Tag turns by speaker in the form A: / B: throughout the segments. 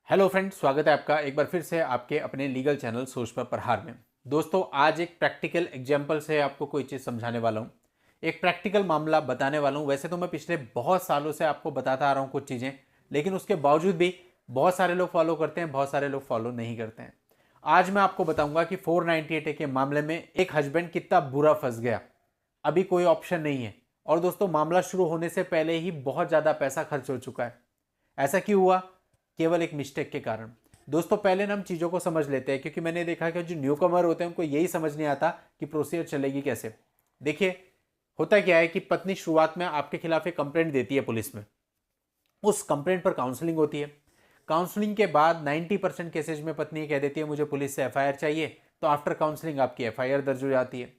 A: Hello friends, स्वागत है आपका एक बार फिर से आपके अपने लीगल चैनल सोच पर प्रहार में। दोस्तों, आज एक प्रैक्टिकल एग्जांपल से आपको कोई चीज़ समझाने वाला हूँ, एक प्रैक्टिकल मामला बताने वाला हूँ। वैसे तो मैं पिछले बहुत सालों से आपको बताता आ रहा हूँ कुछ चीज़ें, लेकिन उसके बावजूद भी बहुत सारे लोग फॉलो करते हैं, बहुत सारे लोग फॉलो नहीं करते हैं। आज मैं आपको बताऊंगा कि 498 के मामले में एक हस्बैंड कितना बुरा फंस गया। अभी कोई ऑप्शन नहीं है और दोस्तों, मामला शुरू होने से पहले ही बहुत ज़्यादा पैसा खर्च हो चुका है। ऐसा क्यों हुआ? केवल एक मिस्टेक के कारण। दोस्तों, पहले ना हम चीज़ों को समझ लेते हैं, क्योंकि मैंने देखा कि जो न्यू कमर होते हैं उनको यही समझ नहीं आता कि प्रोसीजर चलेगी कैसे। देखिए, होता क्या है कि पत्नी शुरुआत में आपके खिलाफ एक कंप्लेंट देती है पुलिस में। उस कंप्लेंट पर काउंसलिंग होती है। काउंसलिंग के बाद 90% केसेज में पत्नी कह देती है मुझे पुलिस से एफआईआर चाहिए, तो आफ्टर काउंसलिंग आपकी एफआईआर दर्ज हो जाती है।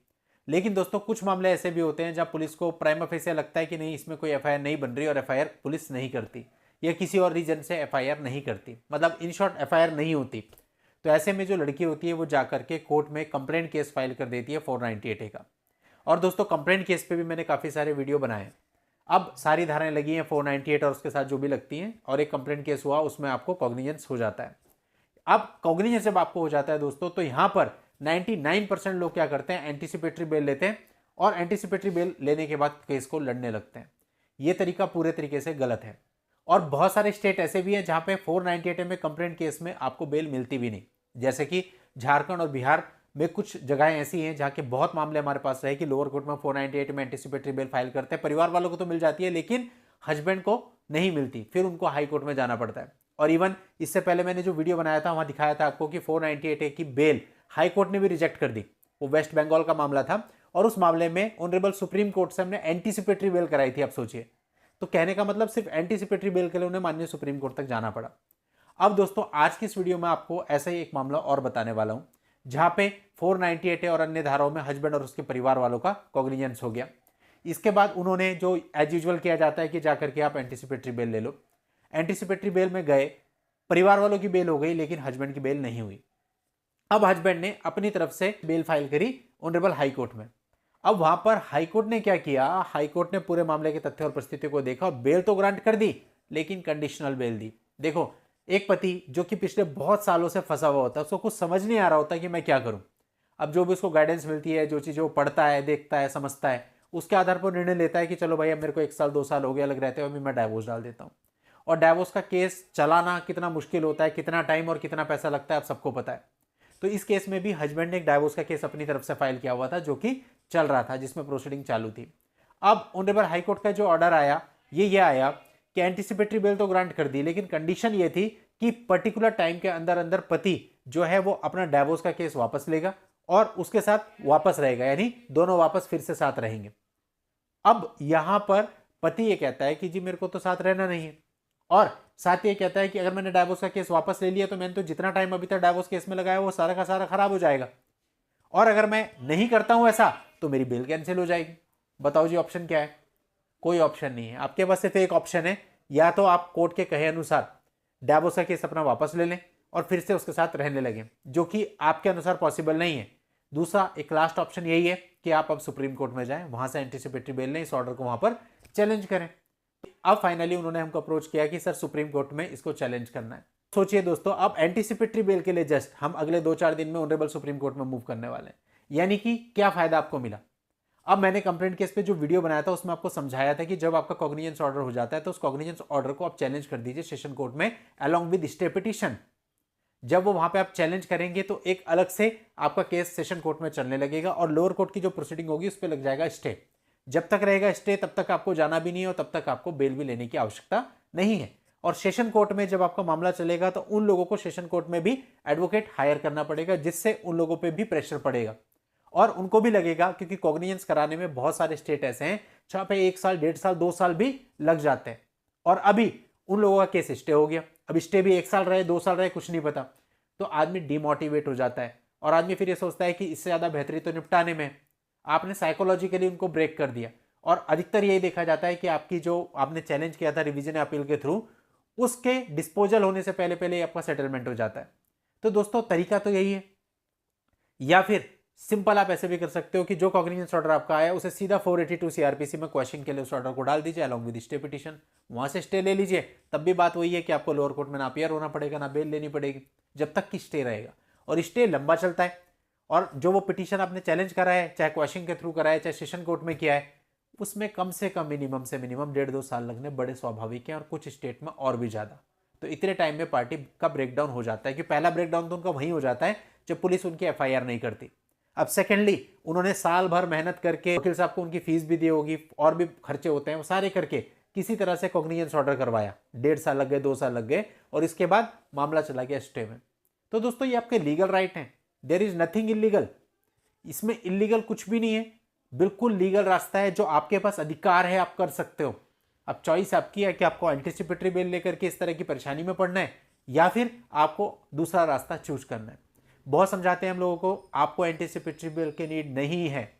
A: लेकिन दोस्तों, कुछ मामले ऐसे भी होते हैं जहां पुलिस को प्राइमा फेसिया लगता है कि नहीं, इसमें कोई एफआईआर नहीं बन रही और एफआईआर पुलिस नहीं करती या किसी और रीजन से एफआईआर नहीं करती, मतलब इन शॉर्ट एफआईआर नहीं होती। तो ऐसे में जो लड़की होती है वो जाकर के कोर्ट में कंप्लेंट केस फाइल कर देती है 498 का। और दोस्तों, कंप्लेंट केस पे भी मैंने काफ़ी सारे वीडियो बनाए हैं। अब सारी धाराएं लगी हैं 498 और उसके साथ जो भी लगती हैं, और एक कंप्लेंट केस हुआ उसमें आपको कॉग्निजेंस हो जाता है। अब कॉग्निजेंस जब आपको हो जाता है दोस्तों, तो यहां पर 99% लोग क्या करते हैं, एंटीसिपेटरी बेल लेते हैं और एंटीसिपेटरी बेल लेने के बाद केस को लड़ने लगते हैं। यह तरीका पूरे तरीके से गलत है। और बहुत सारे स्टेट ऐसे भी हैं जहां पे 498 में कंप्लेंट केस में आपको बेल मिलती भी नहीं, जैसे कि झारखंड और बिहार में कुछ जगहें ऐसी हैं जहां के बहुत मामले हमारे पास रहे कि लोअर कोर्ट में 498 में एंटीसिपेटरी बेल फाइल करते हैं, परिवार वालों को तो मिल जाती है लेकिन हस्बैंड को नहीं मिलती, फिर उनको हाई कोर्ट में जाना पड़ता है। और इवन इससे पहले मैंने जो वीडियो बनाया था वहां दिखाया था आपको कि 498 की बेल हाई कोर्ट ने भी रिजेक्ट कर दी। वो वेस्ट बंगाल का मामला था और उस मामले में ऑनरेबल सुप्रीम कोर्ट से हमने एंटीसिपेटरी बेल कराई थी। आप सोचिए, तो कहने का मतलब सिर्फ एंटीसिपेटरी बेल के लिए उन्हें माननीय सुप्रीम कोर्ट तक जाना पड़ा। अब दोस्तों, आज की इस वीडियो में आपको ऐसा ही एक मामला और बताने वाला हूं जहां पे 498 और अन्य धाराओं में हस्बैंड और उसके परिवार वालों का कॉग्निजेंस हो गया। इसके बाद उन्होंने जो एज यूजुअल किया जाता है कि जाकर के आप एंटीसिपेटरी बेल ले लो। एंटीसिपेटरी बेल में गए, परिवार वालों की बेल हो गई लेकिन हस्बैंड की बेल नहीं हुई। अब हस्बैंड ने अपनी तरफ से बेल फाइल करी ऑनरेबल हाई कोर्ट में। अब वहां पर हाई कोर्ट ने क्या किया, हाई कोर्ट ने पूरे मामले के तथ्य और परिस्थिति को देखा और बेल तो ग्रांट कर दी लेकिन कंडीशनल बेल दी। देखो, एक पति जो कि पिछले बहुत सालों से फंसा हुआ होता है, उसको कुछ समझ नहीं आ रहा होता कि मैं क्या करूं। अब जो भी उसको गाइडेंस मिलती है, जो चीज़ें वो पढ़ता है, देखता है, समझता है, उसके आधार पर निर्णय लेता है कि चलो भाई, अब मेरे को 1 साल 2 साल हो गया अलग रहते हुए, अभी मैं डाइवोर्स डाल देता हूँ। और डाइवोर्स का केस चलाना कितना मुश्किल होता है, कितना टाइम और कितना पैसा लगता है, आप सबको पता है। तो इस केस में भी हस्बैंड ने एक डाइवोर्स का केस अपनी तरफ से फाइल किया हुआ था, जो कि चल रहा था, जिसमें प्रोसीडिंग चालू थी। अब ऑनरेबल हाई कोर्ट का जो ऑर्डर आया, ये आया कि एंटीसिपेटरी बेल तो ग्रांट कर दी, लेकिन कंडीशन ये थी कि पर्टिकुलर टाइम के अंदर अंदर पति जो है वो अपना डाइवोर्स का केस वापस लेगा और उसके साथ वापस रहेगा, यानी दोनों वापस फिर से साथ रहेंगे। अब यहां पर पति ये कहता है कि जी मेरे को तो साथ रहना नहीं है, और साथ ये कहता है कि अगर मैंने डाइवोर्स का केस वापस ले लिया तो मैंने तो जितना टाइम अभी तक डाइवोर्स केस में लगाया वो सारा का सारा खराब हो जाएगा, और अगर मैं नहीं करता हूं ऐसा तो मेरी बेल कैंसिल हो जाएगी। बताओ जी, ऑप्शन क्या है? कोई ऑप्शन नहीं है। आपके पास सिर्फ एक ऑप्शन है, या तो आप कोर्ट के कहे अनुसार डाइवोर्स का केस अपना वापस ले लें और फिर से उसके साथ रहने लगे, जो कि आपके अनुसार पॉसिबल नहीं है। दूसरा एक लास्ट ऑप्शन यही है कि आप अब सुप्रीम कोर्ट में जाएं, वहां से एंटीसिपेटरी बेल लें, इस ऑर्डर को वहां पर चैलेंज करें। अब फाइनली उन्होंने हमको अप्रोच किया कि सर सुप्रीम कोर्ट में इसको चैलेंज करना है। सोचिए दोस्तों, अब एंटीसिपेटरी बेल के लिए जस्ट हम अगले 2-4 दिन में ऑनरेबल सुप्रीम कोर्ट में मूव करने वाले हैं। यानी कि क्या फायदा आपको मिला? अब मैंने कंप्लेंट केस पे जो वीडियो बनाया था उसमें आपको समझाया था कि जब आपका कॉग्निजेंस ऑर्डर हो जाता है तो उस कॉग्निजेंस ऑर्डर को आप चैलेंज कर दीजिए सेशन कोर्ट में अलोंग विद स्टे पिटीशन। जब वो वहां पे आप चैलेंज करेंगे तो एक अलग से आपका केस सेशन कोर्ट में चलने लगेगा और लोअर कोर्ट की जो प्रोसीडिंग होगी उस पर लग जाएगा स्टे। जब तक रहेगा स्टे तब तक आपको जाना भी नहीं है और तब तक आपको बेल भी लेने की आवश्यकता नहीं है। और सेशन कोर्ट में जब आपका मामला चलेगा तो उन लोगों को सेशन कोर्ट में भी एडवोकेट हायर करना पड़ेगा, जिससे उन लोगों पे भी प्रेशर पड़ेगा और उनको भी लगेगा, क्योंकि कॉग्निजेंस कराने में बहुत सारे स्टेट ऐसे हैं जहां पे 1 साल 1.5 साल 2 साल भी लग जाते हैं। और अभी उन लोगों का केस स्टे हो गया, अब स्टे भी 1 साल रहे 2 साल रहे कुछ नहीं पता, तो आदमी डिमोटिवेट हो जाता है और आदमी फिर ये सोचता है कि इससे ज्यादा बेहतरी तो निपटाने में। आपने साइकोलॉजिकली उनको ब्रेक कर दिया और अधिकतर यही देखा जाता है कि आपकी जो आपने चैलेंज किया था रिवीजन अपील के थ्रू, उसके डिस्पोजल होने से पहले पहले आपका सेटलमेंट हो जाता है। तो दोस्तों, तरीका तो यही है, या फिर सिंपल आप ऐसे भी कर सकते हो कि जो कॉग्निजेंस ऑर्डर आपका आया उसे सीधा 482 सीआरपीसी में क्वेश्चन के लिए उस ऑर्डर को डाल दीजिए अलोंग विद स्टे पिटीशन, वहां से स्टे ले लीजिए, तब भी बात वही है कि आपको लोअर कोर्ट में ना अपीयर होना पड़ेगा, ना बेल लेनी पड़ेगी, जब तक कि स्टे रहेगा। और स्टे लंबा चलता है, और जो वो पिटीशन आपने चैलेंज करा है, चाहे क्वेश्चन के थ्रू करा है, चाहे सेशन कोर्ट में किया है, उसमें कम से कम मिनिमम से मिनिमम 1.5-2 साल लगने बड़े स्वाभाविक हैं, और कुछ स्टेट में और भी ज़्यादा। तो इतने टाइम में पार्टी का ब्रेकडाउन हो जाता है, कि पहला ब्रेकडाउन तो उनका वहीं हो जाता है जब पुलिस उनकी एफआईआर नहीं करती। अब सेकेंडली, उन्होंने साल भर मेहनत करके, वकील साहब को उनकी फीस भी दी होगी, और भी खर्चे होते हैं, वो सारे करके किसी तरह से कॉग्निजेंस ऑर्डर करवाया, 1.5 साल लग गए, 2 साल लग गए, और इसके बाद मामला चला गया स्टे में। तो दोस्तों, ये आपके लीगल राइट हैं, देयर इज नथिंग इलीगल, इसमें इलीगल कुछ भी नहीं है, बिल्कुल लीगल रास्ता है, जो आपके पास अधिकार है, आप कर सकते हो। अब चॉइस आपकी है कि आपको एंटीसिपेटरी बेल लेकर के इस तरह की परेशानी में पड़ना है, या फिर आपको दूसरा रास्ता चूज करना है। बहुत समझाते हैं हम लोगों को, आपको एंटीसिपेटरी बेल की नीड नहीं है।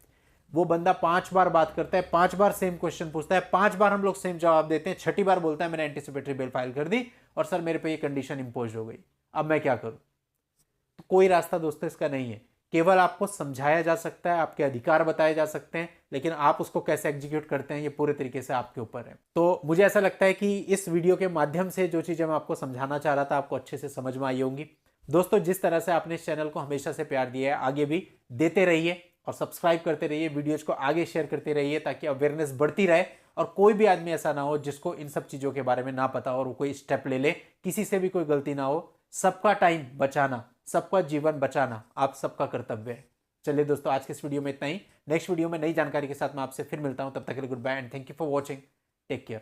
A: वो बंदा 5 बार बात करता है, 5 बार सेम क्वेश्चन पूछता है, 5 बार हम लोग सेम जवाब देते हैं, 6ठी बार बोलता है मैंने एंटीसिपेटरी बेल फाइल कर दी और सर मेरे पे ये कंडीशन इंपोज हो गई, अब मैं क्या करूं। तो कोई रास्ता दोस्तों इसका नहीं है, केवल आपको समझाया जा सकता है, आपके अधिकार बताए जा सकते हैं, लेकिन आप उसको कैसे एग्जीक्यूट करते हैं ये पूरे तरीके से आपके ऊपर है। तो मुझे ऐसा लगता है कि इस वीडियो के माध्यम से जो चीज़ें मैं आपको समझाना चाह रहा था, आपको अच्छे से समझ में आई होंगी। दोस्तों, जिस तरह से आपने इस चैनल को हमेशा से प्यार दिया है, आगे भी देते रहिए, और सब्सक्राइब करते रहिए, वीडियोज को आगे शेयर करते रहिए, ताकि अवेयरनेस बढ़ती रहे, और कोई भी आदमी ऐसा ना हो जिसको इन सब चीज़ों के बारे में ना पता हो और वो कोई स्टेप ले ले, किसी से भी कोई गलती ना हो। सबका टाइम बचाना, सबका जीवन बचाना आप सबका कर्तव्य है। चलिए दोस्तों, आज के इस वीडियो में इतना ही। नेक्स्ट वीडियो में नई जानकारी के साथ मैं आपसे फिर मिलता हूं, तब तक के लिए goodbye and thank you for watching. Take care.